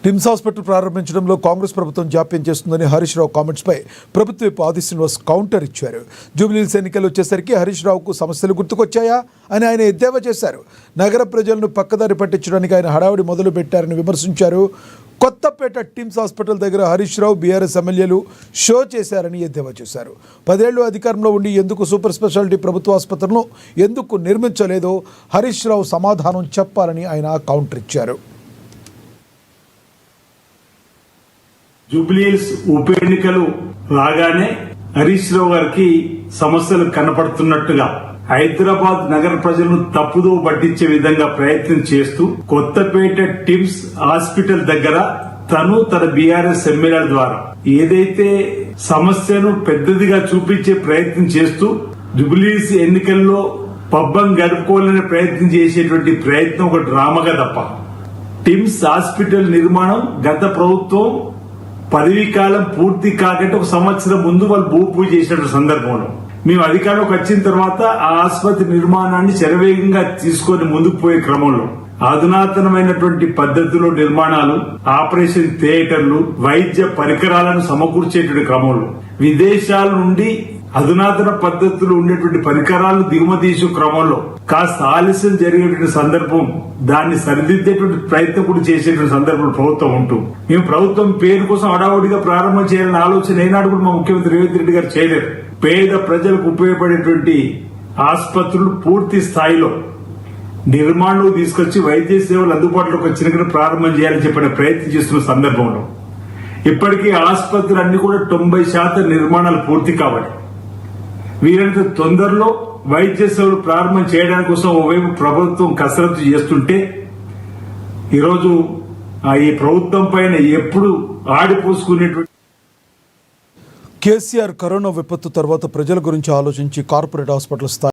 TIMS hospital ప్రారంభించడంలో Congress ప్రభుత్వం జాప్యం చేస్తుందని హరీష్ రావు కామెంట్స్పై ప్రభుత్వ వైపు ఆది శ్రీనివాస్ కౌంటర్ ఇచ్చారు. జూబ్లీహిల్స్ ఎన్నికలు వచ్చేసరికి హరీష్ రావుకు సమస్యలు గుర్తుకొచ్చాయా అని ఆయన ఎద్దేవా చేశారు. నగర ప్రజలను పక్కదారి పట్టించడానికి ఆయన హడావుడి మొదలు పెట్టారని విమర్శించారు. కొత్తపేట టిమ్స్ హాస్పిటల్ దగ్గర హరీష్ రావు బీఆర్ఎస్ ఎమ్మెల్యేలు షో చేశారని ఎద్దేవా చేశారు. 10 ఏళ్లు అధికారంలో ఉండి ఎందుకు సూపర్ స్పెషాలిటీ ప్రభుత్వ ఆసుపత్రులను ఎందుకు నిర్మించలేదో హరీష్ రావు సమాధానం చెప్పాలని ఆయన కౌంటర్ ఇచ్చారు. జూబ్లీహిల్స్ ఉప ఎన్నికలు రాగానే హరీష్ రావు గారికి సమస్యలు కనపడుతున్నట్టుగా హైదరాబాద్ నగర ప్రజలను తప్పుదో పట్టించే విధంగా ప్రయత్నం చేస్తూ కొత్తపేట టిమ్స్ హాస్పిటల్ దగ్గర తన బీఆర్ఎస్ ఎమ్మెల్యేల ద్వారా ఏదైతే సమస్యను పెద్దదిగా చూపించే ప్రయత్నం చేస్తూ జూబ్లీహిల్స్ ఎన్నికల్లో పబ్బం గడుపుకోవాలనే ప్రయత్నం చేసేటువంటి ప్రయత్నం ఒక డ్రామాగా తప్ప టిమ్స్ హాస్పిటల్ నిర్మాణం గత ప్రభుత్వం పదవీ కాలం పూర్తి కాకంటే 1 సంవత్సరం ముందు వాళ్ళు భూ పూజ చేసిన సందర్భంలో మేము అధికారంలోకి వచ్చిన తర్వాత ఆ ఆసుపత్రి నిర్మాణాన్ని శరవేగంగా తీసుకొని ముందుకు పోయే క్రమంలో అధునాతనమైనటువంటి పద్ధతిలో నిర్మాణాలు, ఆపరేషన్ థియేటర్లు, వైద్య పరికరాలను సమకూర్చేటువంటి క్రమంలో విదేశాల నుండి అధునాతన పద్ధతులు ఉండేటువంటి పరికరాలను దిగుమతి చేసే క్రమంలో కాస్త ఆలస్యం జరిగేటువంటి సందర్భం, దాన్ని సరిదిద్దేటువంటి ప్రయత్నం కూడా చేసేటువంటి సందర్భంలో ప్రభుత్వం ఉంటూ మేము ప్రభుత్వం పేరు కోసం హడావుడిగా ప్రారంభం చేయాలనే ఆలోచన ఏనాడు కూడా మా ముఖ్యమంత్రి రేవంత్ రెడ్డి గారు చేయలేరు. పేద ప్రజలకు ఉపయోగపడేటువంటి ఆసుపత్రులు పూర్తి స్థాయిలో నిర్మాణం తీసుకొచ్చి వైద్య సేవలు అందుబాటులోకి వచ్చిన ప్రారంభం చేయాలని చెప్పిన ప్రయత్నం చేస్తున్న సందర్భంలో ఇప్పటికీ ఆసుపత్రులు అన్ని కూడా 90% నిర్మాణాలు పూర్తి కావాలి. వీరంత తొందరలో వైద్య సేవలు ప్రారంభం చేయడానికి కోసం ఓవైపు ప్రభుత్వం కసరత్తు చేస్తుంటే ఈరోజు ఈ ప్రభుత్వం పైన ఎప్పుడు ఆడిపోసుకునేటువంటి కేసీఆర్ కరోనా విపత్తు తర్వాత ప్రజల గురించి ఆలోచించి కార్పొరేట్ హాస్పిటల్ స్థాయి